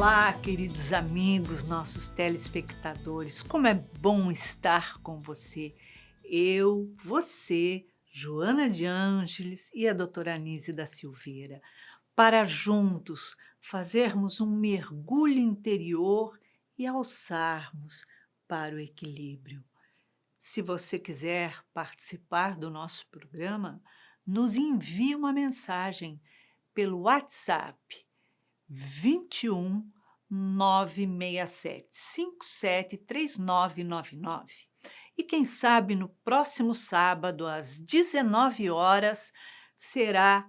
Olá, queridos amigos, nossos telespectadores, como é bom estar com você. Eu, você, Joana de Ângeles e a doutora Anísia da Silveira, para juntos fazermos um mergulho interior e alçarmos para o equilíbrio. Se você quiser participar do nosso programa, nos envie uma mensagem pelo WhatsApp 21 967 57 3999. E quem sabe no próximo sábado, às 19 horas, será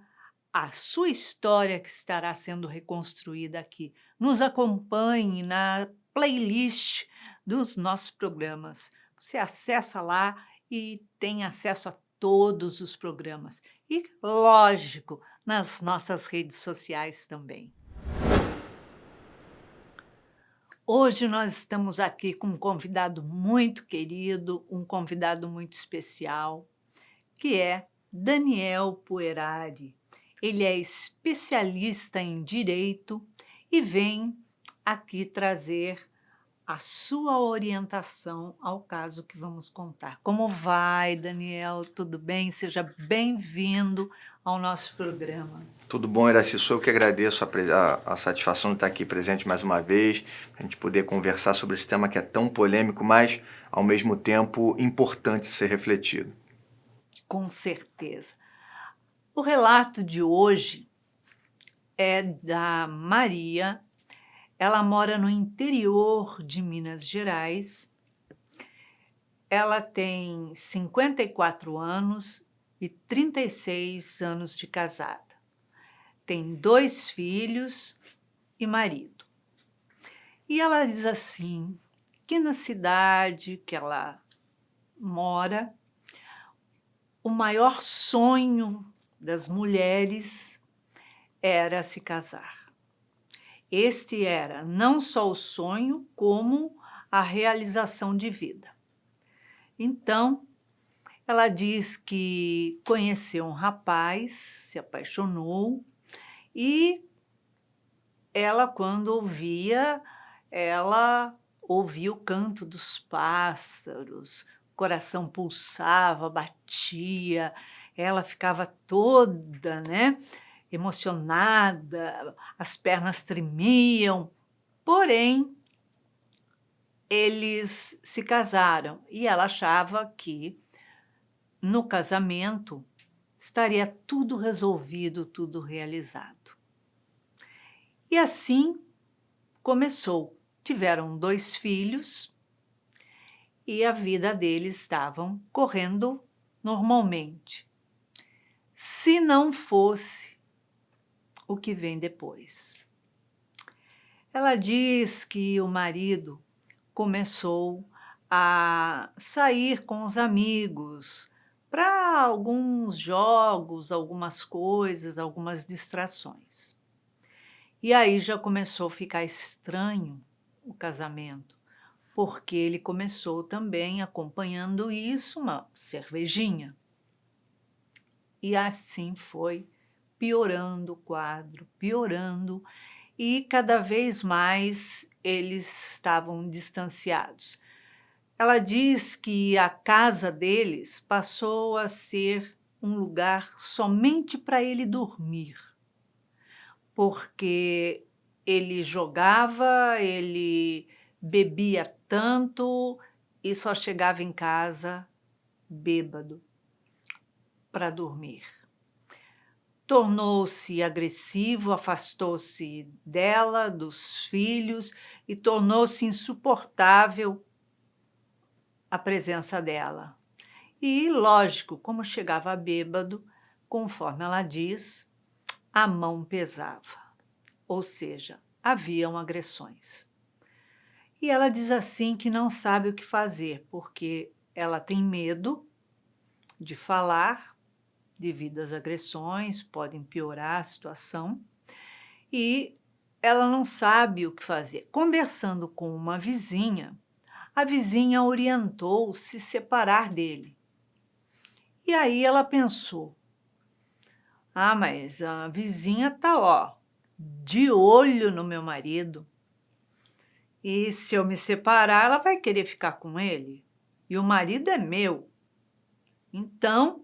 a sua história que estará sendo reconstruída aqui. Nos acompanhe na playlist dos nossos programas. Você acessa lá e tem acesso a todos os programas. E, lógico, nas nossas redes sociais também. Hoje nós estamos aqui com um convidado muito querido, um convidado muito especial, que é Daniel Puerari. Ele é especialista em direito e vem aqui trazer a sua orientação ao caso que vamos contar. Como vai, Daniel? Tudo bem? Seja bem-vindo ao nosso programa. Tudo bom, Iraci? Sou eu que agradeço a satisfação de estar aqui presente mais uma vez, a gente poder conversar sobre esse tema que é tão polêmico, mas, ao mesmo tempo, importante ser refletido. Com certeza. O relato de hoje é da Maria. Ela mora no interior de Minas Gerais. Ela tem 54 anos e 36 anos de casada. Tem 2 filhos e marido. E ela diz assim, que na cidade que ela mora, o maior sonho das mulheres era se casar. Este era não só o sonho, como a realização de vida. Então, ela diz que conheceu um rapaz, se apaixonou, e ela, quando ela ouvia o canto dos pássaros, o coração pulsava, batia, ela ficava toda, emocionada, as pernas tremiam. Porém, eles se casaram e ela achava que no casamento estaria tudo resolvido, tudo realizado. E assim começou. Tiveram 2 filhos e a vida deles estavam correndo normalmente. Se não fosse o que vem depois. Ela diz que o marido começou a sair com os amigos para alguns jogos, algumas coisas, algumas distrações. E aí já começou a ficar estranho o casamento, porque ele começou também acompanhando isso, uma cervejinha. E assim foi piorando o quadro, piorando, e cada vez mais eles estavam distanciados. Ela diz que a casa deles passou a ser um lugar somente para ele dormir, porque ele jogava, ele bebia tanto e só chegava em casa bêbado para dormir. Tornou-se agressivo, afastou-se dela, dos filhos, e tornou-se insuportável a presença dela. E, lógico, como chegava bêbado, conforme ela diz, a mão pesava, ou seja, haviam agressões. E ela diz assim que não sabe o que fazer, porque ela tem medo de falar devido às agressões, podem piorar a situação, e ela não sabe o que fazer. Conversando com uma vizinha, a vizinha orientou se separar dele. E aí ela pensou, mas a vizinha está de olho no meu marido, E se eu me separar, ela vai querer ficar com ele. E o marido é meu. Então,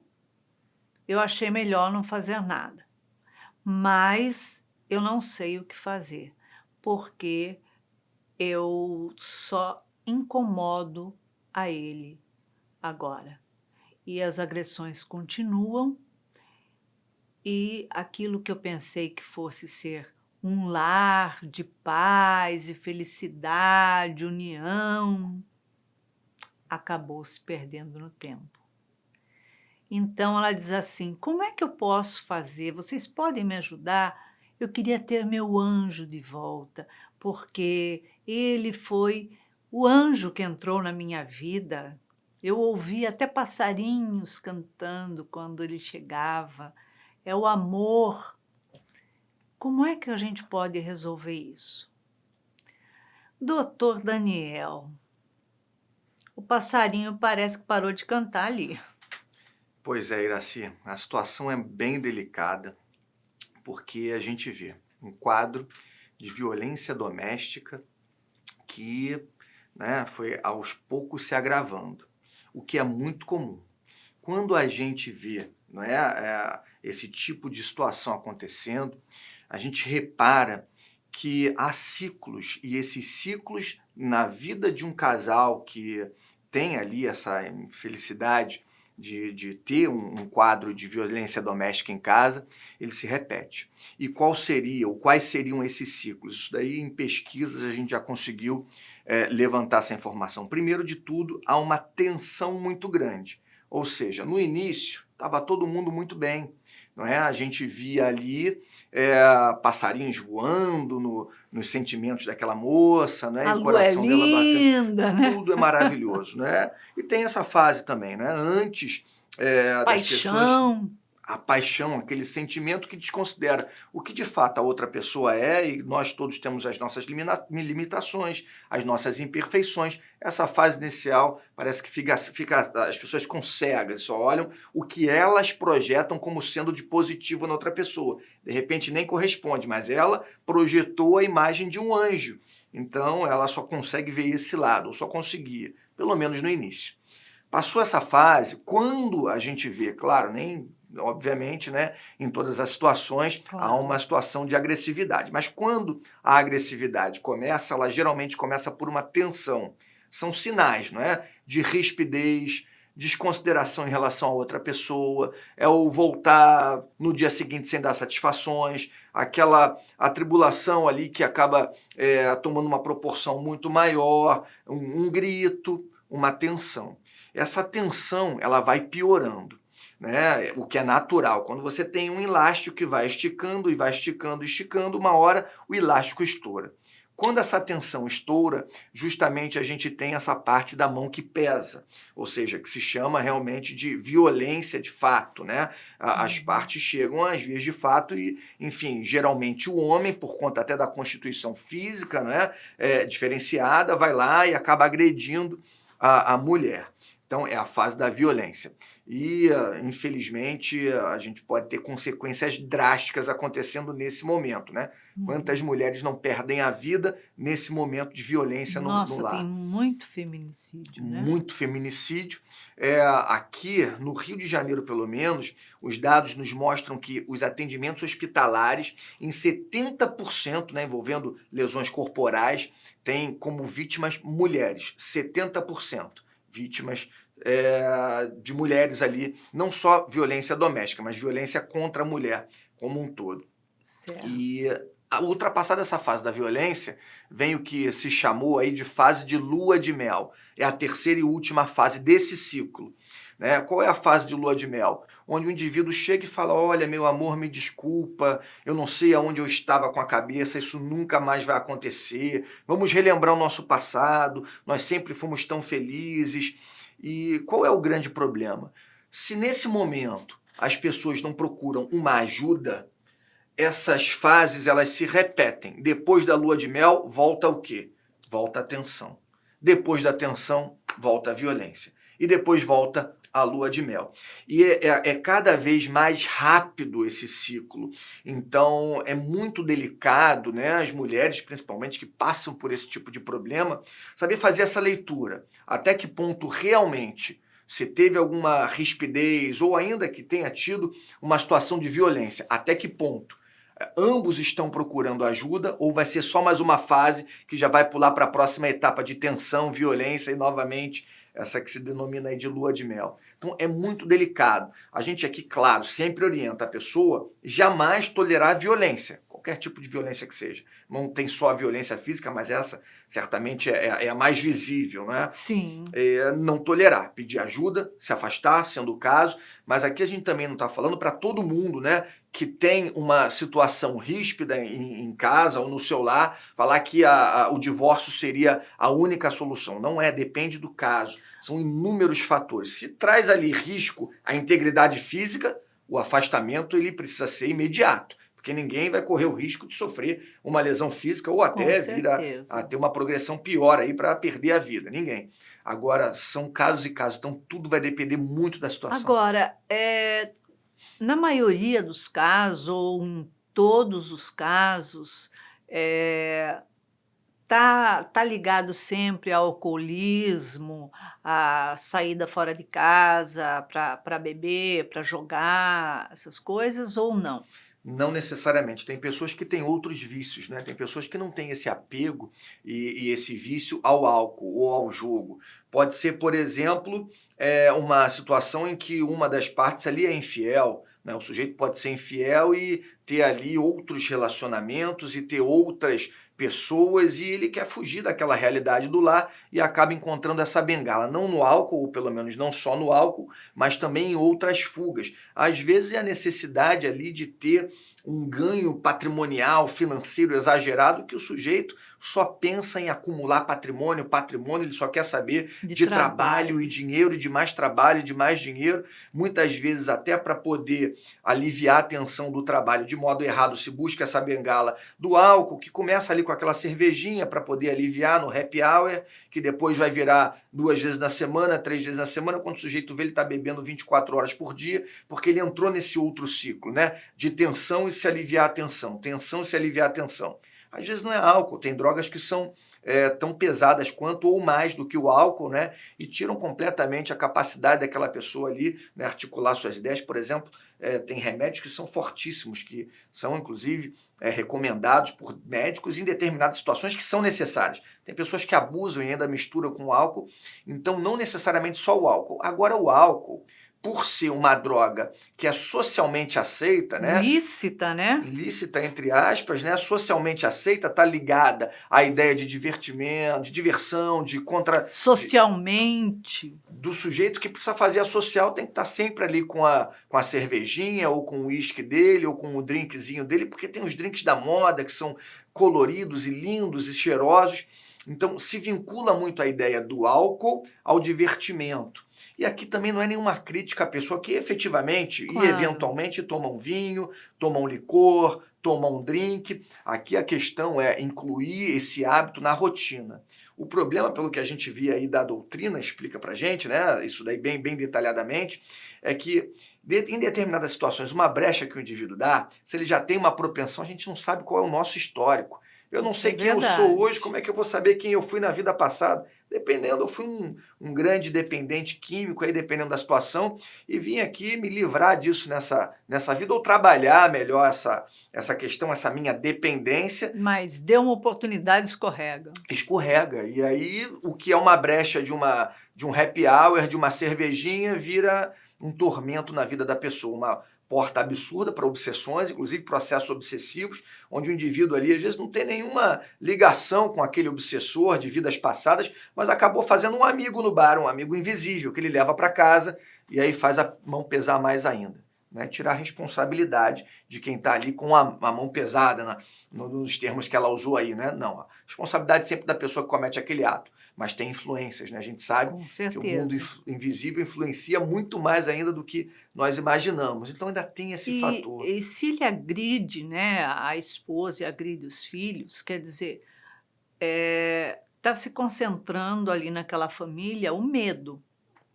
eu achei melhor não fazer nada. Mas eu não sei o que fazer, porque eu só incomodo a ele agora. E as agressões continuam, e aquilo que eu pensei que fosse ser um lar de paz e felicidade, união, acabou se perdendo no tempo. Então ela diz assim: como é que eu posso fazer? Vocês podem me ajudar? Eu queria ter meu anjo de volta, porque ele foi o anjo que entrou na minha vida. Eu ouvi até passarinhos cantando quando ele chegava. É o amor. Como é que a gente pode resolver isso? Doutor Daniel, o passarinho parece que parou de cantar ali. Pois é, Iraci, a situação é bem delicada, porque a gente vê um quadro de violência doméstica que, né, foi aos poucos se agravando, o que é muito comum. Quando a gente vê, não esse tipo de situação acontecendo, a gente repara que há ciclos, e esses ciclos na vida de um casal que tem ali essa infelicidade de ter um quadro de violência doméstica em casa, ele se repete. E quais seriam esses ciclos? Isso daí, em pesquisas, a gente já conseguiu levantar essa informação. Primeiro de tudo, há uma tensão muito grande. Ou seja, no início, estava todo mundo muito bem. Não é? A gente via ali passarinhos voando nos sentimentos daquela moça, né? A E o lua é coração dela batendo. linda, né? Tudo é maravilhoso, né? E tem essa fase também, né? Antes das pessoas, Paixão. a paixão, aquele sentimento que desconsidera o que de fato a outra pessoa é, e nós todos temos as nossas limitações, as nossas imperfeições. Essa fase inicial parece que as pessoas ficam cegas, só olham o que elas projetam como sendo de positivo na outra pessoa. De repente nem corresponde, mas ela projetou a imagem de um anjo. Então ela só consegue ver esse lado, ou só conseguia, pelo menos no início. Passou essa fase, quando a gente vê, claro, nem obviamente, né, em todas as situações há uma situação de agressividade, mas quando a agressividade começa, ela geralmente começa por uma tensão. São sinais, não é? De rispidez, desconsideração em relação a outra pessoa, é o voltar no dia seguinte sem dar satisfações, aquela atribulação ali que acaba tomando uma proporção muito maior, um grito, uma tensão. Essa tensão ela vai piorando, né? O que é natural. Quando você tem um elástico que vai esticando e vai esticando, esticando, uma hora o elástico estoura. Quando essa tensão estoura, justamente a gente tem essa parte da mão que pesa, ou seja, que se chama realmente de violência de fato, né? As partes chegam às vias de fato e, enfim, geralmente o homem, por conta até da constituição física, né, diferenciada, vai lá e acaba agredindo a mulher. Então, é a fase da violência. E, infelizmente, a gente pode ter consequências drásticas acontecendo nesse momento, né? Quantas mulheres não perdem a vida nesse momento de violência no Nossa, lar? tem muito feminicídio, né? Muito feminicídio. Aqui, no Rio de Janeiro, pelo menos, os dados nos mostram que os atendimentos hospitalares, em 70%, né, envolvendo lesões corporais, têm como vítimas mulheres. 70% vítimas de mulheres ali, não só violência doméstica, mas violência contra a mulher como um todo. Certo. E ultrapassada essa fase da violência, vem o que se chamou aí de fase de lua de mel. É a terceira e última fase desse ciclo. Né? Qual é a fase de lua de mel? Onde o indivíduo chega e fala: olha, meu amor, me desculpa, eu não sei aonde eu estava com a cabeça, isso nunca mais vai acontecer, vamos relembrar o nosso passado, nós sempre fomos tão felizes. E qual é o grande problema? Se nesse momento as pessoas não procuram uma ajuda, essas fases elas se repetem. Depois da lua de mel, volta o quê? Volta a tensão. Depois da tensão, volta a violência. E depois volta a lua de mel. E é cada vez mais rápido esse ciclo. Então, é muito delicado, né? As mulheres, principalmente, que passam por esse tipo de problema, saber fazer essa leitura. Até que ponto realmente se teve alguma rispidez ou ainda que tenha tido uma situação de violência. Até que ponto? Ambos estão procurando ajuda ou vai ser só mais uma fase que já vai pular para a próxima etapa de tensão, violência e novamente essa que se denomina aí de lua de mel. Então é muito delicado. A gente aqui, claro, sempre orienta a pessoa jamais tolerar violência, qualquer tipo de violência que seja. Não tem só a violência física, mas essa certamente é a mais visível, né? Sim. Não tolerar, pedir ajuda, se afastar, sendo o caso, mas aqui a gente também não está falando para todo mundo, né, que tem uma situação ríspida em casa ou no seu lar, falar que o divórcio seria a única solução. Não é, depende do caso. São inúmeros fatores. Se traz ali risco à integridade física, o afastamento ele precisa ser imediato, porque ninguém vai correr o risco de sofrer uma lesão física ou até vir a ter uma progressão pior aí para perder a vida. Ninguém. Agora, são casos e casos, então tudo vai depender muito da situação. Agora, na maioria dos casos, ou em todos os casos, tá ligado sempre ao alcoolismo, à saída fora de casa para beber, para jogar, essas coisas, ou não? Não necessariamente. Tem pessoas que têm outros vícios, né? Tem pessoas que não têm esse apego e esse vício ao álcool ou ao jogo. Pode ser, por exemplo, uma situação em que uma das partes ali é infiel, né? O sujeito pode ser infiel e ter ali outros relacionamentos e ter outras pessoas e ele quer fugir daquela realidade do lar e acaba encontrando essa bengala, não no álcool, ou pelo menos não só no álcool, mas também em outras fugas. Às vezes é a necessidade ali de ter um ganho patrimonial, financeiro exagerado, que o sujeito só pensa em acumular patrimônio, ele só quer saber de trabalho e dinheiro, e de mais trabalho, e de mais dinheiro, muitas vezes até para poder aliviar a tensão do trabalho de modo errado, se busca essa bengala do álcool, que começa ali com aquela cervejinha para poder aliviar no happy hour, que depois vai virar 2 vezes na semana, 3 vezes na semana, quando o sujeito vê ele está bebendo 24 horas por dia, porque ele entrou nesse outro ciclo, né? De tensão e se aliviar a tensão, tensão e se aliviar a tensão. Às vezes não é álcool, tem drogas que são tão pesadas quanto ou mais do que o álcool, né? E tiram completamente a capacidade daquela pessoa ali, né, articular suas ideias. Por exemplo, tem remédios que são fortíssimos, que são inclusive recomendados por médicos em determinadas situações que são necessárias. Tem pessoas que abusam e ainda misturam com o álcool, então não necessariamente só o álcool. Agora o álcool, por ser uma droga que é socialmente aceita, né? Lícita, né? Lícita, entre aspas, né? Socialmente aceita, está ligada à ideia de divertimento, de diversão, socialmente. Do sujeito que precisa fazer a social, tem que estar sempre ali com a cervejinha, ou com o uísque dele, ou com o drinkzinho dele, porque tem os drinks da moda que são coloridos e lindos e cheirosos. Então, se vincula muito a ideia do álcool ao divertimento. E aqui também não é nenhuma crítica à pessoa que efetivamente e eventualmente toma um vinho, toma um licor, toma um drink. Aqui a questão é incluir esse hábito na rotina. O problema, pelo que a gente via aí da doutrina, explica pra gente, né, isso daí bem detalhadamente, é que em determinadas situações, uma brecha que o indivíduo dá, se ele já tem uma propensão, a gente não sabe qual é o nosso histórico. Eu não sei quem eu sou hoje, como é que eu vou saber quem eu fui na vida passada? Dependendo, eu fui um grande dependente químico, aí dependendo da situação, e vim aqui me livrar disso nessa vida, ou trabalhar melhor essa questão, essa minha dependência. Mas deu uma oportunidade, escorrega. Escorrega. E aí, o que é uma brecha de um happy hour, de uma cervejinha, vira um tormento na vida da pessoa, uma porta absurda para obsessões, inclusive processos obsessivos, onde o indivíduo ali às vezes não tem nenhuma ligação com aquele obsessor de vidas passadas, mas acabou fazendo um amigo no bar, um amigo invisível, que ele leva para casa e aí faz a mão pesar mais ainda. Né? Tirar a responsabilidade de quem está ali com a mão pesada, nos termos que ela usou aí. Né? Não, a responsabilidade sempre da pessoa que comete aquele ato. Mas tem influências, né? A gente sabe que o mundo invisível influencia muito mais ainda do que nós imaginamos. Então ainda tem esse fator. E se ele agride, né, a esposa e agride os filhos, quer dizer, está se concentrando ali naquela família o medo.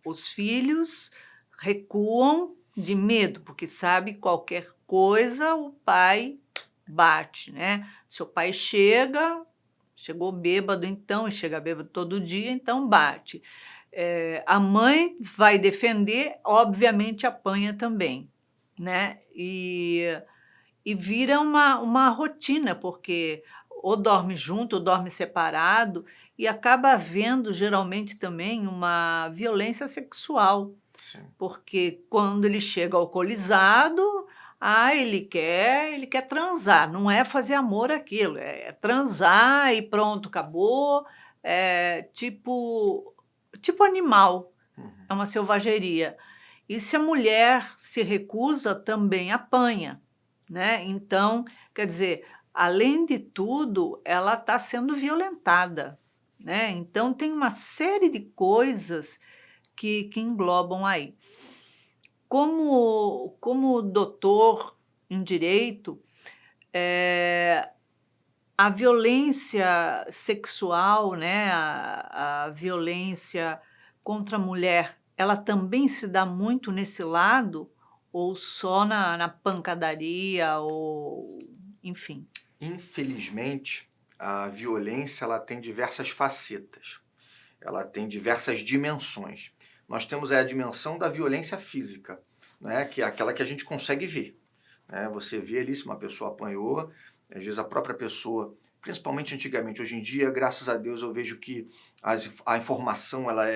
Os filhos recuam de medo, porque sabe qualquer coisa o pai bate, né? Seu pai chegou bêbado então, e chega bêbado todo dia, então bate. A mãe vai defender, obviamente apanha também, né? E vira uma rotina, porque ou dorme junto ou dorme separado, e acaba havendo geralmente também uma violência sexual, Sim. porque quando ele chega alcoolizado, ele quer transar, não é fazer amor aquilo, é transar e pronto, acabou, tipo animal, Uhum. é uma selvageria. E se a mulher se recusa, também apanha, né? Então, quer dizer, além de tudo, ela está sendo violentada, né? Então, tem uma série de coisas que englobam aí. Como doutor em direito, a violência sexual, né, a violência contra a mulher, ela também se dá muito nesse lado, ou só na pancadaria, ou enfim. Infelizmente, a violência ela tem diversas facetas, ela tem diversas dimensões. Nós temos a dimensão da violência física, né, que é aquela que a gente consegue ver. Né? Você vê ali se uma pessoa apanhou, às vezes a própria pessoa, principalmente antigamente, hoje em dia, graças a Deus, eu vejo que a informação ela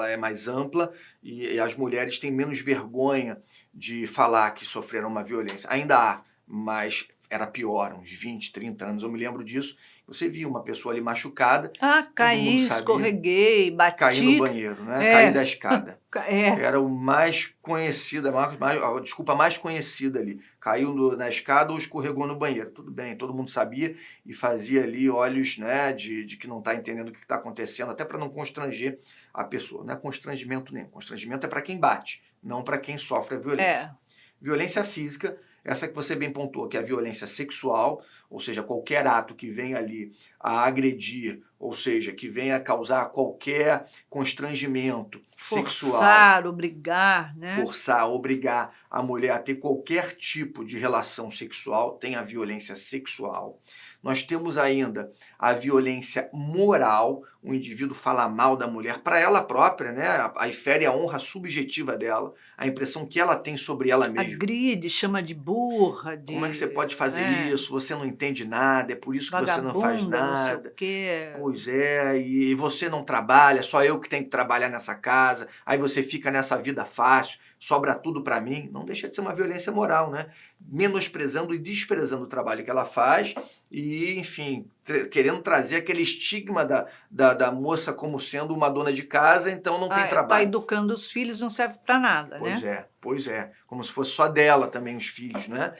é mais ampla e as mulheres têm menos vergonha de falar que sofreram uma violência. Ainda há, mas era pior, uns 20, 30 anos, eu me lembro disso. Você via uma pessoa ali machucada, todo mundo Caí, sabia, escorreguei, cair no bati. banheiro, né? Cair da É, escada. é. Era o mais conhecida, a desculpa mais conhecida ali. Caiu na escada ou escorregou no banheiro. Tudo bem, todo mundo sabia e fazia ali olhos, né, de que não está entendendo o que está acontecendo, até para não constranger a pessoa. Não é constrangimento nenhum. Constrangimento é para quem bate, não para quem sofre a violência. Violência física, essa que você bem pontuou, que é a violência sexual, ou seja, qualquer ato que venha ali a agredir, ou seja, que venha a causar qualquer constrangimento sexual, Forçar, obrigar, né? forçar, obrigar a mulher a ter qualquer tipo de relação sexual, tem a violência sexual. Nós temos ainda a violência moral, o indivíduo fala mal da mulher para ela própria, né? Aí fere a honra subjetiva dela, a impressão que ela tem sobre ela mesma. Agride, chama de burra, de... Como é que você pode fazer né? isso? Você não entende nada, é por isso que você não faz Vagabunda, não sei o nada. quê. Pois é, e você não trabalha, só eu que tenho que trabalhar nessa casa, aí você fica nessa vida fácil, sobra tudo para mim. Não deixa de ser uma violência moral, né? Menosprezando e desprezando o trabalho que ela faz e, enfim, querendo trazer aquele estigma da moça como sendo uma dona de casa, então não tem Tá trabalho. educando os filhos, não serve para nada, Pois né? pois é. Como se fosse só dela também os filhos, né?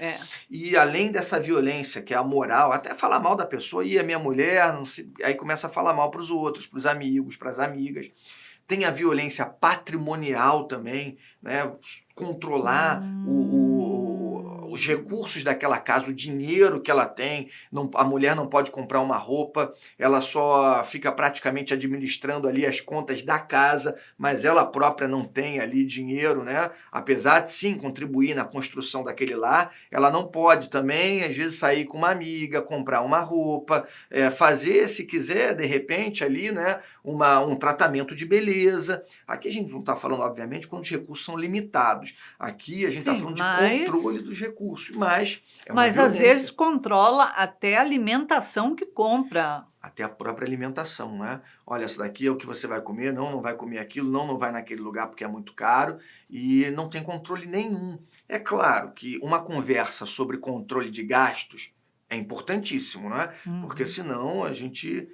E além dessa violência, que é a moral, até falar mal da pessoa, e a minha mulher, não sei, aí começa a falar mal para os outros, para os amigos, para as amigas. Tem a violência patrimonial também, né? Controlar os recursos daquela casa, o dinheiro que ela tem. Não, a mulher não pode comprar uma roupa, ela só fica praticamente administrando ali as contas da casa, mas ela própria não tem ali dinheiro, né? Apesar de sim contribuir na construção daquele lar, ela não pode também, às vezes, sair com uma amiga, comprar uma roupa, fazer, se quiser, de repente, ali, né, um tratamento de beleza. Aqui a gente não está falando, obviamente, quando os recursos são limitados. Aqui a gente está falando de controle dos recursos, mas é uma Mas às violência. vezes controla até a alimentação que compra. Até a própria alimentação, né? Olha, essa daqui é o que você vai comer, não vai comer aquilo, não vai naquele lugar porque é muito caro e não tem controle nenhum. É claro que uma conversa sobre controle de gastos é importantíssimo, né? Porque senão a gente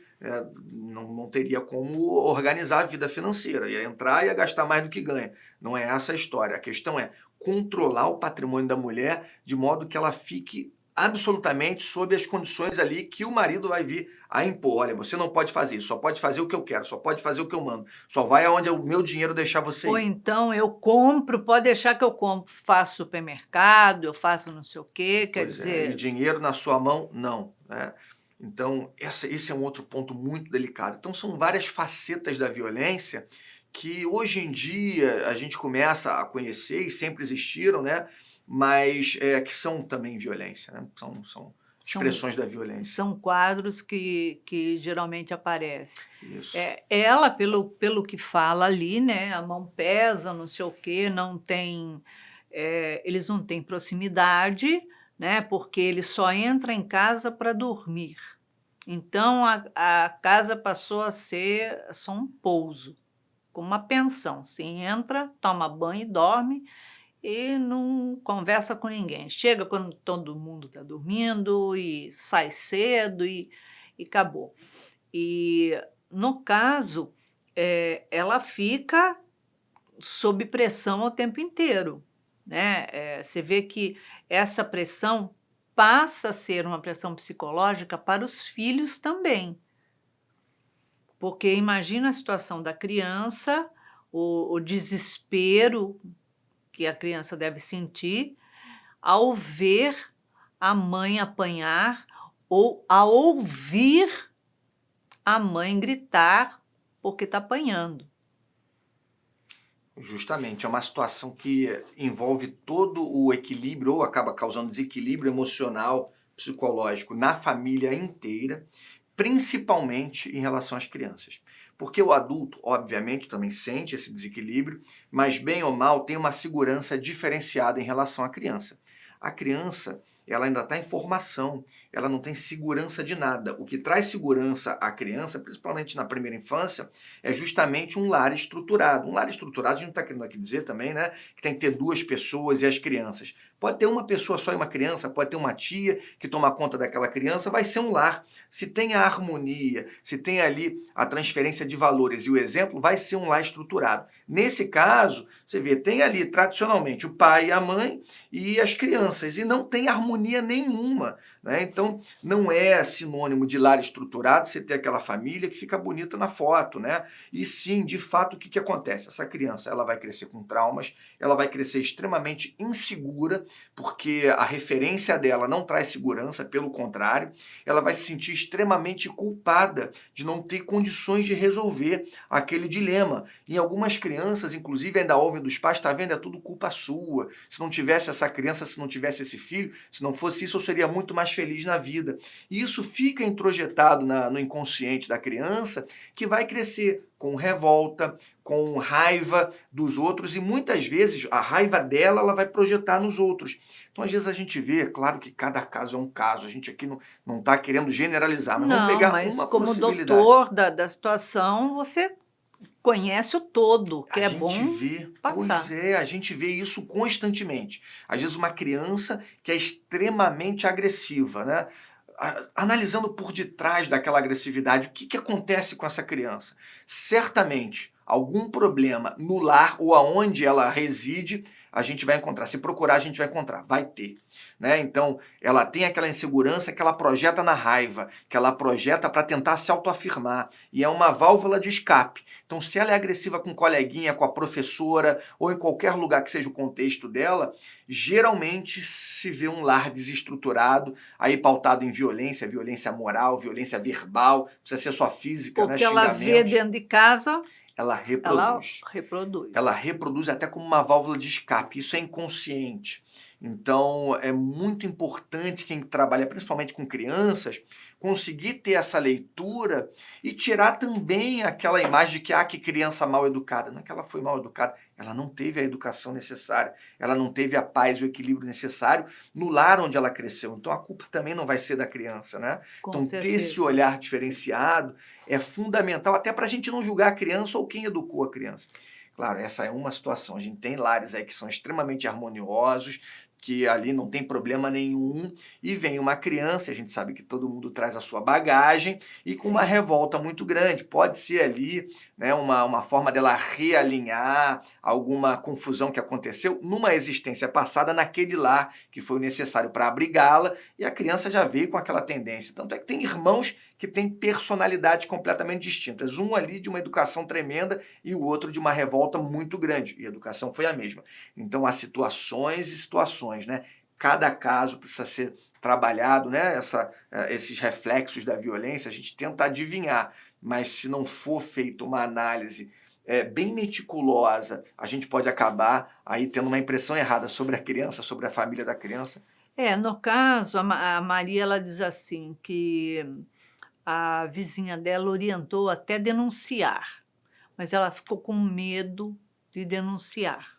não teria como organizar a vida financeira. Ia entrar e ia gastar mais do que ganha. Não é essa a história. A questão é controlar o patrimônio da mulher de modo que ela fique absolutamente sob as condições ali que o marido vai vir a impor. Olha, você não pode fazer isso, só pode fazer o que eu quero, só pode fazer o que eu mando, só vai aonde o meu dinheiro deixar você ir. Ou então eu compro, pode deixar que eu compro, faço supermercado, eu faço não sei o quê, quer dizer... E dinheiro na sua mão, não, né? Então, esse é um outro ponto muito delicado. Então, são várias facetas da violência que hoje em dia a gente começa a conhecer e sempre existiram, né? Mas que são também violência, né? São São, expressões da violência. são quadros que geralmente aparecem. Isso. Ela, pelo que fala ali, né, a mão pesa, não sei o quê, não tem, eles não têm proximidade, né, porque ele só entra em casa para dormir. Então a casa passou a ser só um pouso, como uma pensão. Você entra, toma banho e dorme e não conversa com ninguém. Chega quando todo mundo está dormindo e sai cedo e acabou. E, no caso, ela fica sob pressão o tempo inteiro, né? Você vê que essa pressão passa a ser uma pressão psicológica para os filhos também. Porque imagina a situação da criança, o desespero que a criança deve sentir ao ver a mãe apanhar ou a ouvir a mãe gritar porque está apanhando. Justamente, é uma situação que envolve todo o equilíbrio, ou acaba causando desequilíbrio emocional, psicológico na família inteira, principalmente em relação às crianças. Porque o adulto, obviamente, também sente esse desequilíbrio, mas bem ou mal tem uma segurança diferenciada em relação à criança. A criança, ela ainda está em formação, ela não tem segurança de nada. O que traz segurança à criança, principalmente na primeira infância, é justamente um lar estruturado. Um lar estruturado, a gente não está querendo aqui dizer também, né, que tem que ter duas pessoas e as crianças. Pode ter uma pessoa só e uma criança, pode ter uma tia que toma conta daquela criança, vai ser um lar. Se tem a harmonia, se tem ali a transferência de valores e o exemplo, vai ser um lar estruturado. Nesse caso, você vê, tem ali tradicionalmente o pai e a mãe e as crianças, e não tem harmonia nenhuma, né? Então, não é sinônimo de lar estruturado você ter aquela família que fica bonita na foto, né? E sim, de fato, o que acontece? Essa criança, ela vai crescer com traumas, ela vai crescer extremamente insegura, porque a referência dela não traz segurança, pelo contrário, ela vai se sentir extremamente culpada de não ter condições de resolver aquele dilema. Em algumas crianças, inclusive, ainda ouvem dos pais, tá vendo, é tudo culpa sua. Se não tivesse essa criança, se não tivesse esse filho, se não fosse isso, eu seria muito mais feliz na vida. E isso fica introjetado no inconsciente da criança, que vai crescer com revolta, com raiva dos outros, e muitas vezes a raiva dela ela vai projetar nos outros. Então, às vezes a gente vê, é claro que cada caso é um caso, a gente aqui não está querendo generalizar, mas vamos Não, pegar mas uma como possibilidade. doutor da situação, você conhece o todo, que A é gente bom vê, passar. pois é, a gente vê isso constantemente. Às vezes uma criança que é extremamente agressiva, né? Analisando por detrás daquela agressividade, o que acontece com essa criança? Certamente, algum problema no lar ou aonde ela reside, a gente vai encontrar. Se procurar, a gente vai encontrar. Vai ter. Né? Então, ela tem aquela insegurança que ela projeta na raiva, que ela projeta para tentar se autoafirmar. E é uma válvula de escape. Então, se ela é agressiva com o coleguinha, com a professora, ou em qualquer lugar que seja o contexto dela, geralmente se vê um lar desestruturado, aí pautado em violência, violência moral, violência verbal, precisa ser só física, né? Porque ela vê Xingamentos. dentro de casa, Ela ela reproduz. reproduz. Ela reproduz até como uma válvula de escape. Isso é inconsciente. Então, é muito importante quem trabalha principalmente com crianças conseguir ter essa leitura e tirar também aquela imagem de que, que criança mal educada. Não é que ela foi mal educada, ela não teve a educação necessária, ela não teve a paz e o equilíbrio necessário no lar onde ela cresceu. Então, a culpa também não vai ser da criança, né? Com Então, ter esse certeza. olhar diferenciado é fundamental até para a gente não julgar a criança ou quem educou a criança. Claro, essa é uma situação. A gente tem lares aí que são extremamente harmoniosos, que ali não tem problema nenhum, e vem uma criança, a gente sabe que todo mundo traz a sua bagagem, e com uma Sim. revolta muito grande. Pode ser ali, né, uma forma dela realinhar alguma confusão que aconteceu numa existência passada naquele lar que foi necessário para abrigá-la, e a criança já veio com aquela tendência. Tanto é que tem irmãos que têm personalidades completamente distintas. Um ali de uma educação tremenda e o outro de uma revolta muito grande. E a educação foi a mesma. Então há situações e situações, né? Cada caso precisa ser trabalhado, né? Esses reflexos da violência, a gente tenta adivinhar, mas se não for feita uma análise bem meticulosa, a gente pode acabar aí tendo uma impressão errada sobre a criança, sobre a família da criança? No caso, a Maria, ela diz assim, que a vizinha dela orientou até denunciar, mas ela ficou com medo de denunciar.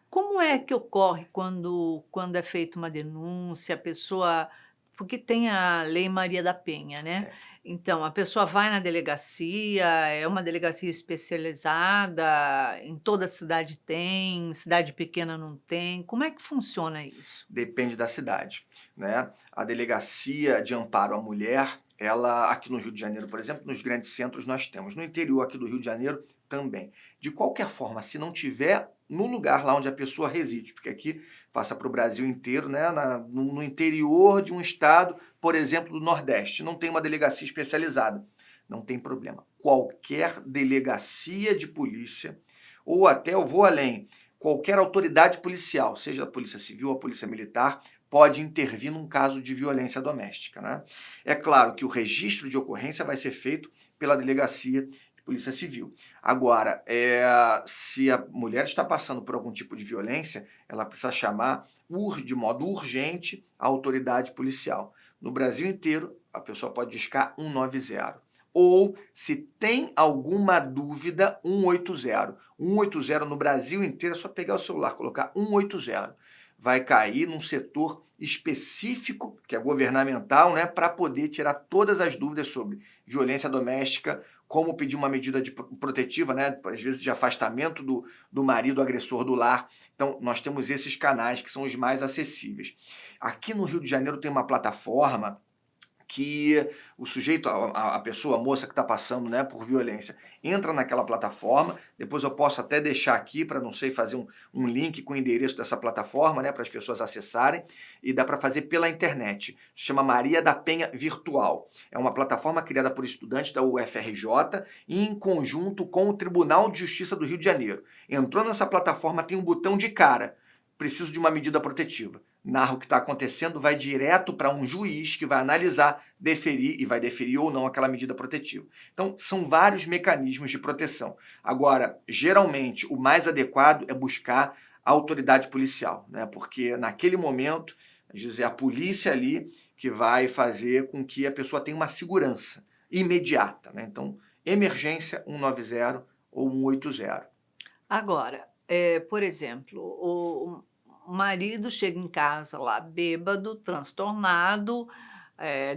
Como é que ocorre quando é feita uma denúncia, a pessoa, porque tem a Lei Maria da Penha, né? É. Então, a pessoa vai na delegacia, é uma delegacia especializada, em toda cidade tem, cidade pequena não tem. Como é que funciona isso? Depende da cidade, né? A Delegacia de Amparo à Mulher, ela aqui no Rio de Janeiro, por exemplo, nos grandes centros nós temos, no interior aqui do Rio de Janeiro também. De qualquer forma, se não tiver no lugar lá onde a pessoa reside, porque aqui passa para o Brasil inteiro, né? No interior de um estado, por exemplo, do Nordeste, não tem uma delegacia especializada, não tem problema. Qualquer delegacia de polícia, ou até eu vou além, qualquer autoridade policial, seja a Polícia Civil ou a Polícia Militar, pode intervir num caso de violência doméstica, né? É claro que o registro de ocorrência vai ser feito pela Delegacia de Polícia Civil. Agora, se a mulher está passando por algum tipo de violência, ela precisa chamar de modo urgente a autoridade policial. No Brasil inteiro, a pessoa pode discar 190. Ou, se tem alguma dúvida, 180. 180 no Brasil inteiro, é só pegar o celular, colocar 180. Vai cair num setor específico, que é governamental, né, para poder tirar todas as dúvidas sobre violência doméstica, como pedir uma medida protetiva, né, às vezes de afastamento do marido agressor do lar. Então, nós temos esses canais que são os mais acessíveis. Aqui no Rio de Janeiro tem uma plataforma que o sujeito, a pessoa, a moça que está passando, né, por violência, entra naquela plataforma. Depois eu posso até deixar aqui para, não sei, fazer um link com o endereço dessa plataforma, né, para as pessoas acessarem, e dá para fazer pela internet. Se chama Maria da Penha Virtual. É uma plataforma criada por estudantes da UFRJ em conjunto com o Tribunal de Justiça do Rio de Janeiro. Entrou nessa plataforma, tem um botão de cara: preciso de uma medida protetiva. Narra o que está acontecendo, vai direto para um juiz que vai analisar, deferir, e vai deferir ou não aquela medida protetiva. Então, são vários mecanismos de proteção. Agora, geralmente, o mais adequado é buscar a autoridade policial, né? Porque naquele momento, às vezes é a polícia ali que vai fazer com que a pessoa tenha uma segurança imediata, né? Então, emergência 190 ou 180. Agora, por exemplo, o marido chega em casa lá bêbado, transtornado,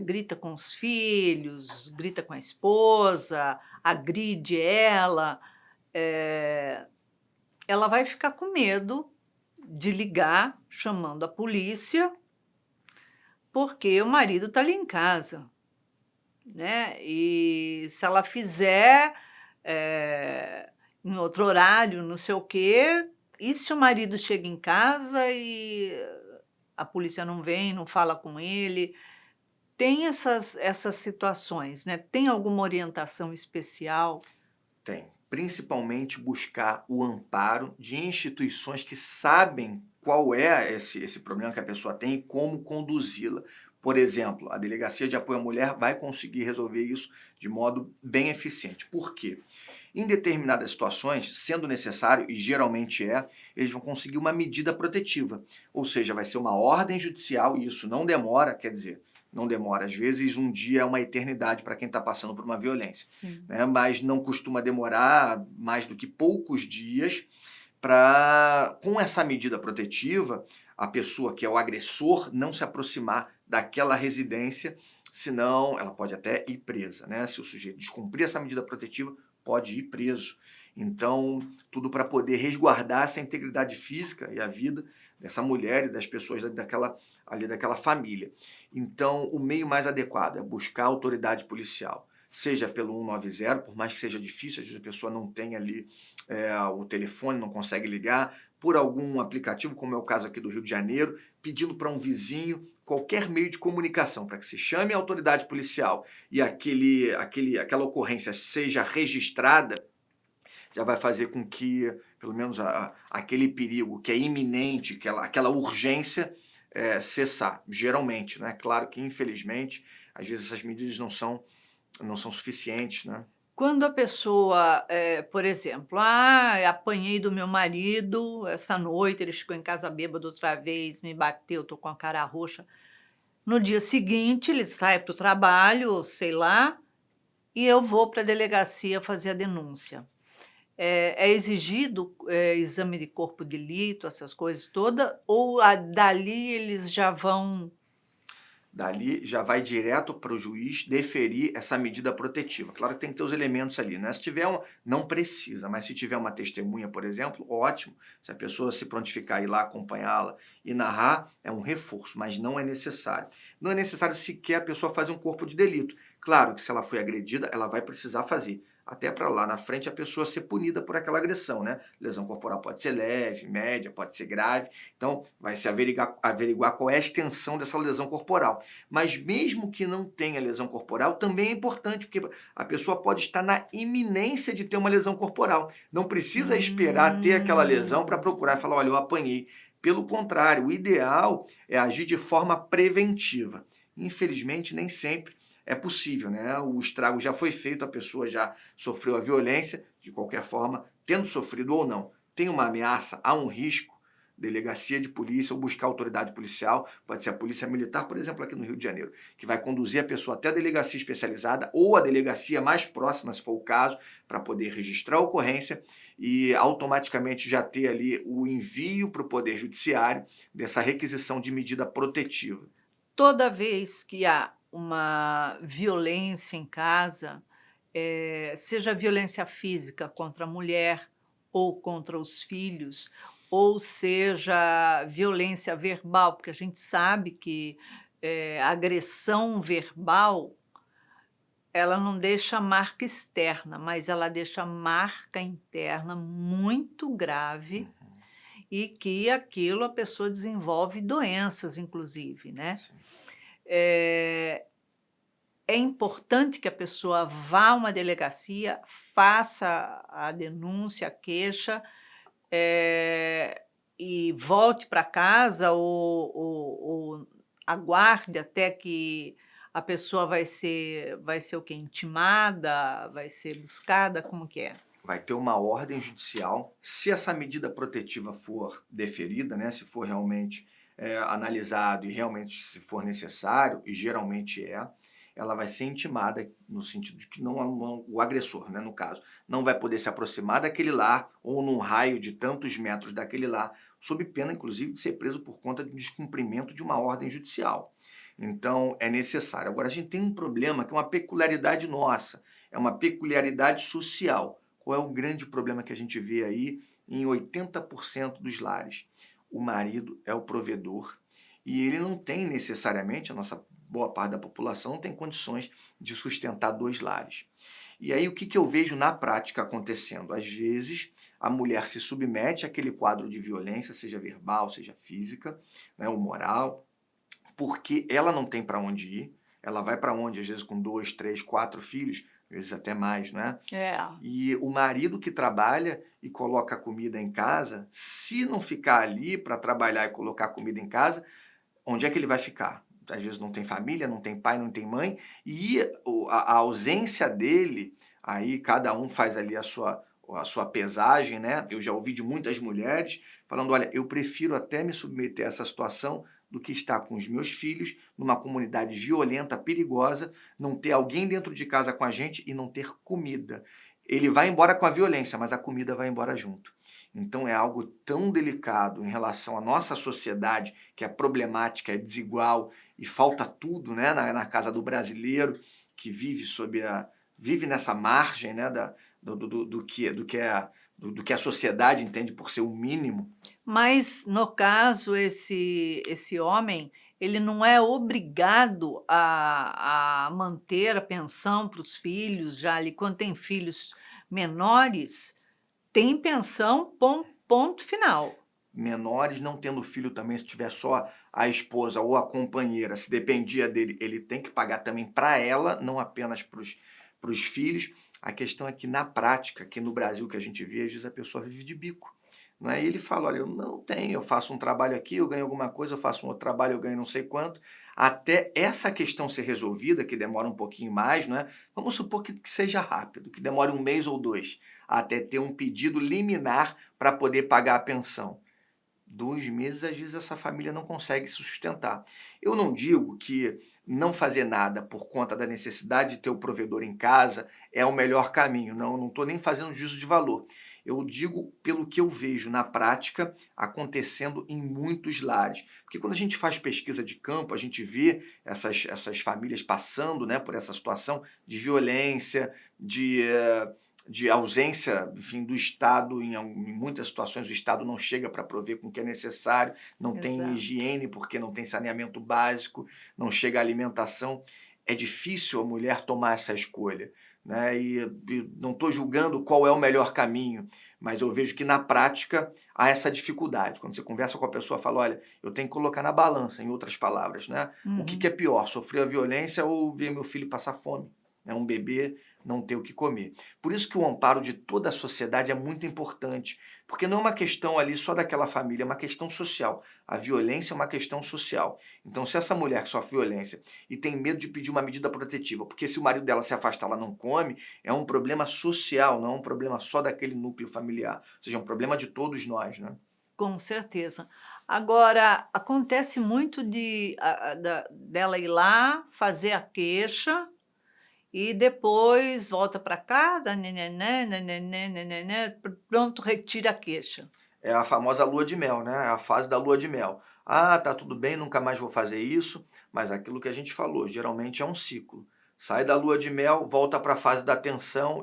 grita com os filhos, grita com a esposa, agride ela. Ela vai ficar com medo de ligar chamando a polícia, porque o marido está ali em casa, né? E se ela fizer em outro horário, não sei o quê, e se o marido chega em casa e a polícia não vem, não fala com ele? Tem essas situações, né? Tem alguma orientação especial? Tem. Principalmente buscar o amparo de instituições que sabem qual é esse problema que a pessoa tem e como conduzi-la. Por exemplo, a Delegacia de Apoio à Mulher vai conseguir resolver isso de modo bem eficiente. Por quê? Em determinadas situações, sendo necessário, e geralmente eles vão conseguir uma medida protetiva. Ou seja, vai ser uma ordem judicial, e isso não demora, quer dizer, não demora. Às vezes, um dia é uma eternidade para quem está passando por uma violência. Sim. Né? Mas não costuma demorar mais do que poucos dias para, com essa medida protetiva, a pessoa que é o agressor não se aproximar daquela residência, senão ela pode até ir presa, né? Se o sujeito descumprir essa medida protetiva, pode ir preso. Então, tudo para poder resguardar essa integridade física e a vida dessa mulher e das pessoas daquela família. Então, o meio mais adequado é buscar a autoridade policial, seja pelo 190, por mais que seja difícil, às vezes a pessoa não tem ali o telefone, não consegue ligar, por algum aplicativo, como é o caso aqui do Rio de Janeiro, pedindo para um vizinho, qualquer meio de comunicação, para que se chame a autoridade policial e aquela ocorrência seja registrada, já vai fazer com que, pelo menos, aquele perigo que é iminente, aquela urgência, cessar, geralmente, né? Claro que, infelizmente, às vezes essas medidas não são suficientes, né? Quando a pessoa, por exemplo, apanhei do meu marido essa noite, ele ficou em casa bêbado outra vez, me bateu, tô com a cara roxa. No dia seguinte, ele sai para o trabalho, sei lá, e eu vou para a delegacia fazer a denúncia. É exigido, exame de corpo de delito, essas coisas todas, ou dali eles já vão. Dali já vai direto para o juiz deferir essa medida protetiva. Claro que tem que ter os elementos ali, né? Se tiver não precisa, mas se tiver uma testemunha, por exemplo, ótimo. Se a pessoa se prontificar, ir lá acompanhá-la e narrar, é um reforço, mas não é necessário. Não é necessário sequer a pessoa fazer um corpo de delito. Claro que se ela foi agredida, ela vai precisar fazer. Até para lá na frente a pessoa ser punida por aquela agressão, né? Lesão corporal pode ser leve, média, pode ser grave. Então, vai se averiguar qual é a extensão dessa lesão corporal. Mas mesmo que não tenha lesão corporal, também é importante, porque a pessoa pode estar na iminência de ter uma lesão corporal. Não precisa esperar ter aquela lesão para procurar e falar, olha, eu apanhei. Pelo contrário, o ideal é agir de forma preventiva. Infelizmente, nem sempre é possível, né? O estrago já foi feito, a pessoa já sofreu a violência, de qualquer forma, tendo sofrido ou não, tem uma ameaça, há um risco, delegacia de polícia ou buscar autoridade policial, pode ser a polícia militar, por exemplo, aqui no Rio de Janeiro, que vai conduzir a pessoa até a delegacia especializada ou a delegacia mais próxima, se for o caso, para poder registrar a ocorrência e automaticamente já ter ali o envio para o Poder Judiciário dessa requisição de medida protetiva. Toda vez que há uma violência em casa, seja violência física contra a mulher ou contra os filhos, ou seja violência verbal, porque a gente sabe que a agressão verbal ela não deixa marca externa, mas ela deixa marca interna muito grave e que aquilo a pessoa desenvolve doenças, inclusive, né? Sim. É importante que a pessoa vá a uma delegacia, faça a denúncia, a queixa, e volte para casa ou aguarde até que a pessoa vai ser o quê? Intimada, vai ser buscada, como que é? Vai ter uma ordem judicial. Se essa medida protetiva for deferida, né, se for realmente analisado e realmente se for necessário, e geralmente ela vai ser intimada no sentido de que o agressor, né, no caso, não vai poder se aproximar daquele lar ou num raio de tantos metros daquele lar, sob pena, inclusive, de ser preso por conta de descumprimento de uma ordem judicial. Então, é necessário. Agora, a gente tem um problema que é uma peculiaridade nossa, é uma peculiaridade social. Qual é o grande problema que a gente vê aí em 80% dos lares? O marido é o provedor e ele não tem necessariamente, a nossa boa parte da população não tem condições de sustentar dois lares. E aí o que eu vejo na prática acontecendo? Às vezes a mulher se submete àquele quadro de violência, seja verbal, seja física, né, ou moral, porque ela não tem para onde ir, ela vai para onde, às vezes com 2, 3, 4 filhos, às vezes até mais, né? É. E o marido que trabalha e coloca comida em casa, se não ficar ali para trabalhar e colocar comida em casa, onde é que ele vai ficar? Às vezes não tem família, não tem pai, não tem mãe, e a ausência dele, aí cada um faz ali a sua pesagem, né? Eu já ouvi de muitas mulheres falando, olha, eu prefiro até me submeter a essa situação do que estar com os meus filhos numa comunidade violenta, perigosa, não ter alguém dentro de casa com a gente e não ter comida. Ele vai embora com a violência, mas a comida vai embora junto. Então é algo tão delicado em relação à nossa sociedade, que é problemática, é desigual e falta tudo, né, na casa do brasileiro, que vive nessa margem, né, do que a sociedade entende por ser o mínimo. Mas, no caso, esse homem, ele não é obrigado a manter a pensão para os filhos, já ali, quando tem filhos menores, tem pensão, ponto final. Menores não tendo filho também, se tiver só a esposa ou a companheira, se dependia dele, ele tem que pagar também para ela, não apenas para os filhos. A questão é que na prática, aqui no Brasil que a gente vê, às vezes a pessoa vive de bico. né? E ele fala, olha, eu não tenho, eu faço um trabalho aqui, eu ganho alguma coisa, eu faço um outro trabalho, eu ganho não sei quanto. Até essa questão ser resolvida, que demora um pouquinho mais, né? Vamos supor que seja rápido, que demore 1 mês ou 2, até ter um pedido liminar para poder pagar a pensão. 2 meses, às vezes, essa família não consegue se sustentar. Eu não digo que não fazer nada por conta da necessidade de ter o provedor em casa é o melhor caminho. Não, eu não estou nem fazendo juízo de valor. Eu digo pelo que eu vejo na prática acontecendo em muitos lares. Porque quando a gente faz pesquisa de campo, a gente vê essas famílias passando, né, por essa situação de violência, de ausência, enfim, do Estado. Em muitas situações o Estado não chega para prover com o que é necessário, não tem Exato. higiene porque não tem saneamento básico, não chega a alimentação. É difícil a mulher tomar essa escolha, né? E não estou julgando qual é o melhor caminho, mas eu vejo que na prática há essa dificuldade. Quando você conversa com a pessoa, fala, olha, eu tenho que colocar na balança, em outras palavras, né? O que Uhum. é pior, sofrer a violência ou ver meu filho passar fome? Né? Um bebê não ter o que comer. Por isso que o amparo de toda a sociedade é muito importante, porque não é uma questão ali só daquela família, é uma questão social. A violência é uma questão social. Então, se essa mulher que sofre violência e tem medo de pedir uma medida protetiva, porque se o marido dela se afastar, ela não come, é um problema social, não é um problema só daquele núcleo familiar. Ou seja, é um problema de todos nós, né? Com certeza. Agora, acontece muito dela ir lá, fazer a queixa e depois volta para casa, né, né, pronto, retira a queixa. É a famosa lua de mel, né? É a fase da lua de mel. Ah, tá tudo bem, nunca mais vou fazer isso, mas aquilo que a gente falou, geralmente é um ciclo. Sai da lua de mel, volta para a fase da tensão,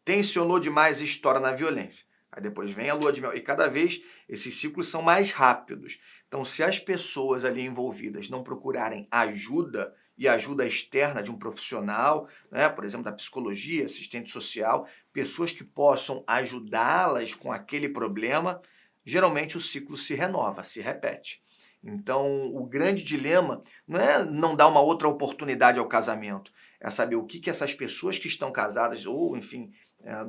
tensionou demais e estoura na violência. Aí depois vem a lua de mel. E cada vez esses ciclos são mais rápidos. Então, se as pessoas ali envolvidas não procurarem ajuda, e ajuda externa de um profissional, né, por exemplo, da psicologia, assistente social, pessoas que possam ajudá-las com aquele problema, geralmente o ciclo se renova, se repete. Então, o grande dilema não é não dar uma outra oportunidade ao casamento, é saber o que, que essas pessoas que estão casadas, ou enfim,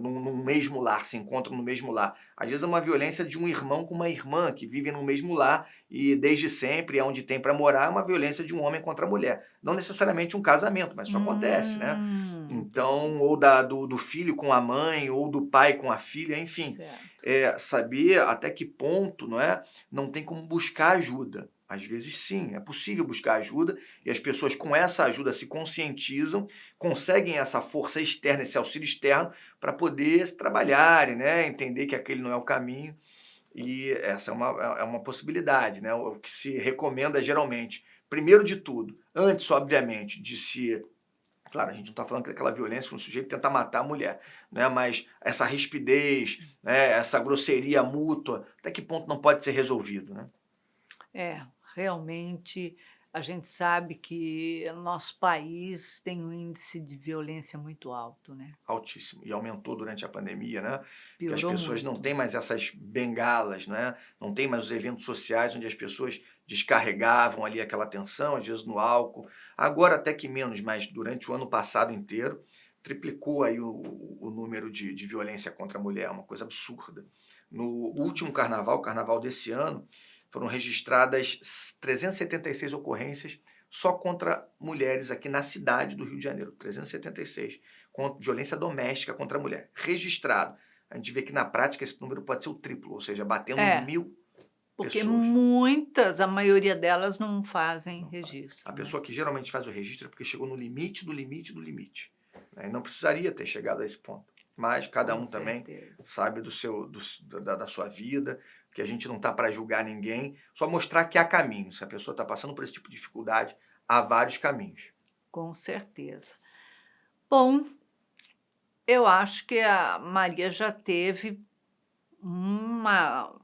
num mesmo lar, se encontram no mesmo lar. Às vezes é uma violência de um irmão com uma irmã que vivem no mesmo lar e desde sempre, é onde tem para morar, é uma violência de um homem contra a mulher. Não necessariamente um casamento, mas isso acontece, né? Então, ou do filho com a mãe, ou do pai com a filha, enfim. Certo. Saber até que ponto, não é? Não tem como buscar ajuda. Às vezes sim, é possível buscar ajuda e as pessoas com essa ajuda se conscientizam, conseguem essa força externa, esse auxílio externo para poder trabalharem, né? Entender que aquele não é o caminho e essa é uma possibilidade, né? O que se recomenda geralmente, primeiro de tudo, antes, obviamente, de se. Claro, a gente não está falando daquela violência quando o sujeito tenta matar a mulher, né? Mas essa rispidez, né? Essa grosseria mútua, até que ponto não pode ser resolvido, né? É, realmente a gente sabe que o nosso país tem um índice de violência muito alto, né? Altíssimo. E aumentou durante a pandemia, né? Porque as Piorou pessoas não muito. têm mais essas bengalas, né? Não tem mais os eventos sociais onde as pessoas descarregavam ali aquela tensão, às vezes no álcool. Agora até que menos, mas durante o ano passado inteiro triplicou aí o número de violência contra a mulher, uma coisa absurda. No último Nossa. carnaval, carnaval desse ano, foram registradas 376 ocorrências só contra mulheres aqui na cidade do Rio de Janeiro. 376 com violência doméstica contra a mulher, registrado. A gente vê que na prática esse número pode ser o triplo, ou seja, batendo É, 1.000 porque pessoas. muitas, a maioria delas não fazem Não faz. A registro, né? pessoa que geralmente faz o registro é porque chegou no limite do limite do limite, né? E não precisaria ter chegado a esse ponto. Mas cada Com um também certeza. sabe da sua vida, que a gente não está para julgar ninguém, só mostrar que há caminho. Se a pessoa está passando por esse tipo de dificuldade, há vários caminhos. Com certeza. Bom, eu acho que a Maria já teve uma,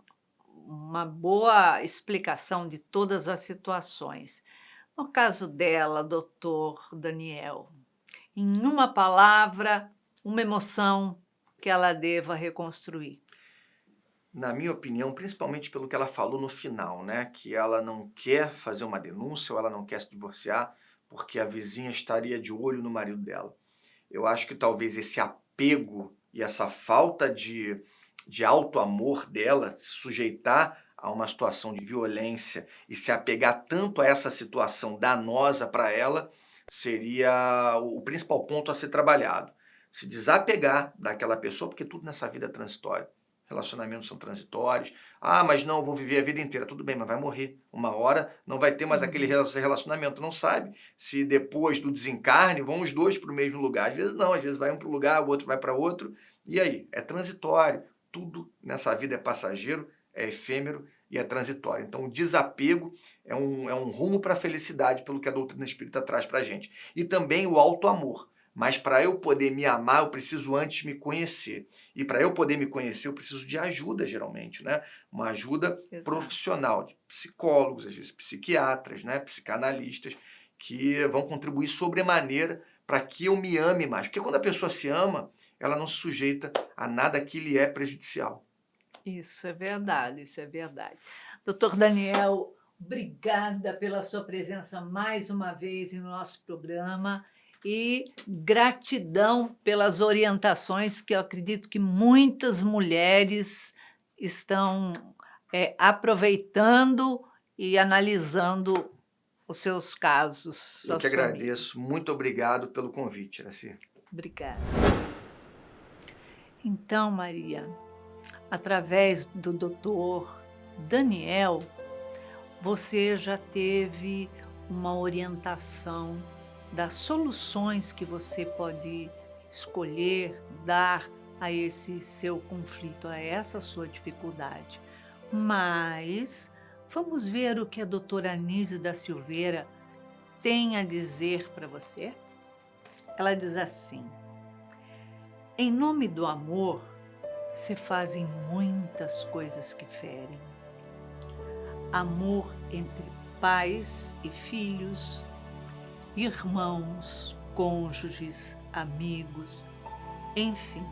uma boa explicação de todas as situações. No caso dela, doutor Daniel, em uma palavra, uma emoção que ela deva reconstruir. Na minha opinião, principalmente pelo que ela falou no final, né? Que ela não quer fazer uma denúncia ou ela não quer se divorciar porque a vizinha estaria de olho no marido dela. Eu acho que talvez esse apego e essa falta de alto amor dela, se sujeitar a uma situação de violência e se apegar tanto a essa situação danosa para ela, seria o principal ponto a ser trabalhado. Se desapegar daquela pessoa, porque tudo nessa vida é transitório. Relacionamentos são transitórios. Ah, mas não, eu vou viver a vida inteira. Tudo bem, mas vai morrer. Uma hora não vai ter mais aquele relacionamento. Não sabe se depois do desencarne vão os dois para o mesmo lugar. Às vezes não, às vezes vai um para um lugar, o outro vai para outro. E aí? É transitório. Tudo nessa vida é passageiro, é efêmero e é transitório. Então o desapego é um rumo para a felicidade, pelo que a doutrina espírita traz para a gente. E também o auto-amor. Mas para eu poder me amar, eu preciso antes me conhecer. E para eu poder me conhecer, eu preciso de ajuda, geralmente, né? Uma ajuda profissional, de psicólogos, às vezes psiquiatras, né? Psicanalistas, que vão contribuir sobremaneira para que eu me ame mais. Porque quando a pessoa se ama, ela não se sujeita a nada que lhe é prejudicial. Isso é verdade, isso é verdade. Doutor Daniel, obrigada pela sua presença mais uma vez no nosso programa e gratidão pelas orientações que eu acredito que muitas mulheres estão aproveitando e analisando os seus casos. Eu que agradeço. Muito obrigado pelo convite, Iraci. Obrigada. Então, Maria, através do doutor Daniel, você já teve uma orientação das soluções que você pode escolher dar a esse seu conflito, a essa sua dificuldade. Mas vamos ver o que a doutora Anísia da Silveira tem a dizer para você? Ela diz assim: em nome do amor, se fazem muitas coisas que ferem. Amor entre pais e filhos, irmãos, cônjuges, amigos, enfim,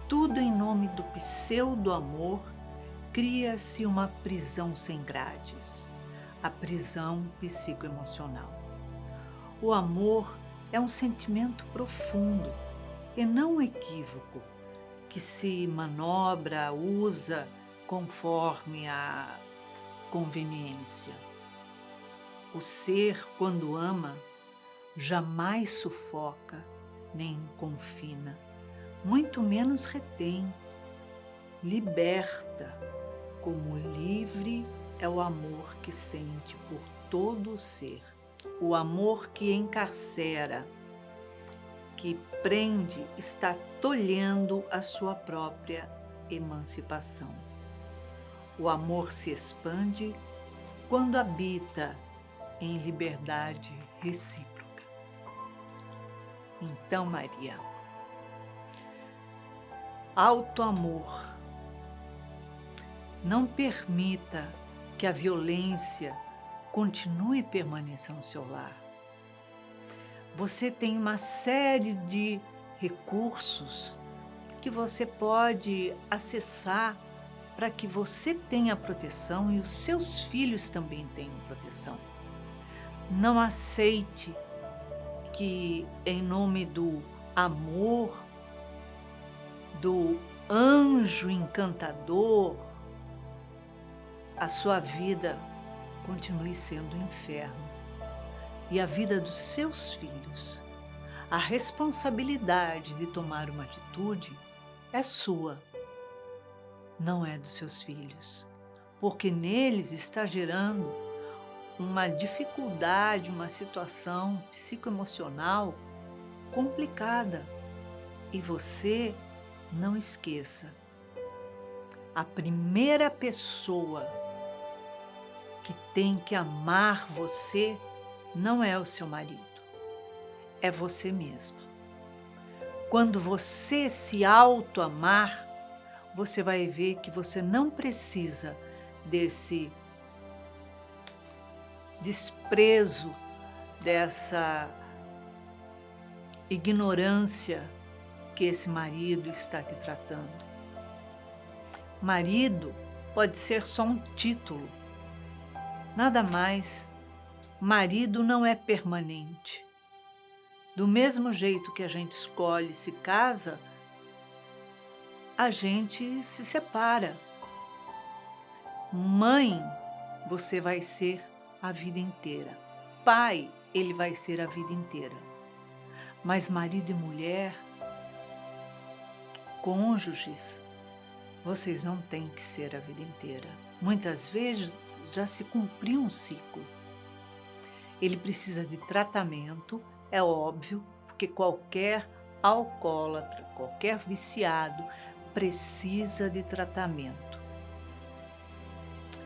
tudo em nome do pseudo-amor, cria-se uma prisão sem grades, a prisão psicoemocional. O amor é um sentimento profundo e não um equívoco, que se manobra, usa conforme a conveniência. O ser, quando ama, jamais sufoca nem confina, muito menos retém, liberta, como livre é o amor que sente por todo o ser. O amor que encarcera, que prende, está tolhendo a sua própria emancipação. O amor se expande quando habita em liberdade recíproca. Então, Maria, alto amor. Não permita que a violência continue permanecendo no seu lar. Você tem uma série de recursos que você pode acessar para que você tenha proteção e os seus filhos também tenham proteção. Não aceite que, em nome do amor, do anjo encantador, a sua vida continue sendo um inferno. E a vida dos seus filhos. A responsabilidade de tomar uma atitude é sua, não é dos seus filhos, porque neles está gerando uma dificuldade, uma situação psicoemocional complicada. E você não esqueça, a primeira pessoa que tem que amar você não é o seu marido, é você mesma. Quando você se auto-amar, você vai ver que você não precisa desse desprezo, dessa ignorância que esse marido está te tratando. Marido pode ser só um título, nada mais. Marido não é permanente. Do mesmo jeito que a gente escolhe se casa, a gente se separa. Mãe, você vai ser a vida inteira. Pai, ele vai ser a vida inteira. Mas marido e mulher, cônjuges, vocês não têm que ser a vida inteira. Muitas vezes já se cumpriu um ciclo. Ele precisa de tratamento, é óbvio, porque qualquer alcoólatra, qualquer viciado precisa de tratamento.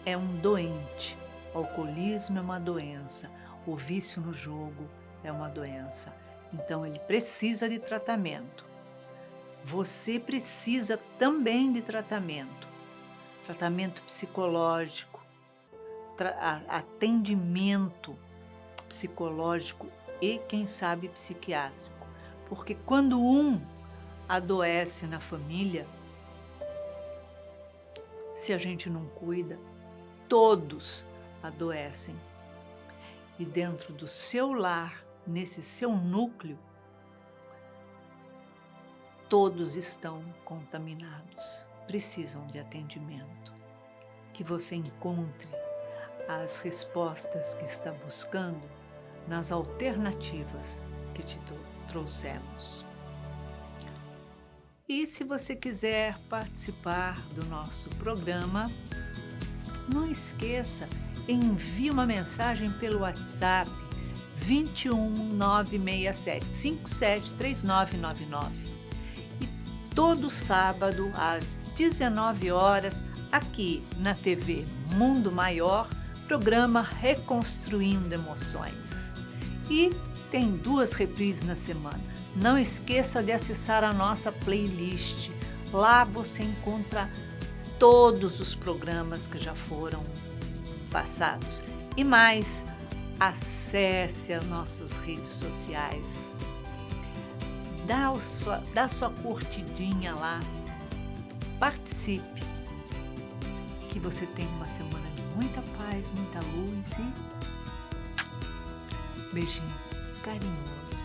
É um doente. O alcoolismo é uma doença. O vício no jogo é uma doença. Então ele precisa de tratamento. Você precisa também de tratamento. Tratamento psicológico, atendimento psicológico e, quem sabe, psiquiátrico. Porque quando um adoece na família, se a gente não cuida, todos adoecem. E dentro do seu lar, nesse seu núcleo, todos estão contaminados, precisam de atendimento. Que você encontre as respostas que está buscando nas alternativas que te trouxemos. E se você quiser participar do nosso programa, não esqueça, envie uma mensagem pelo WhatsApp 21 967 57 3999. E todo sábado às 19 horas, aqui na TV Mundo Maior, programa Reconstruindo Emoções. E tem 2 reprises na semana. Não esqueça de acessar a nossa playlist. Lá você encontra todos os programas que já foram passados. E mais, acesse as nossas redes sociais. Dá sua curtidinha lá. Participe. Que você tenha uma semana de muita paz, muita luz e beijinho carinhoso.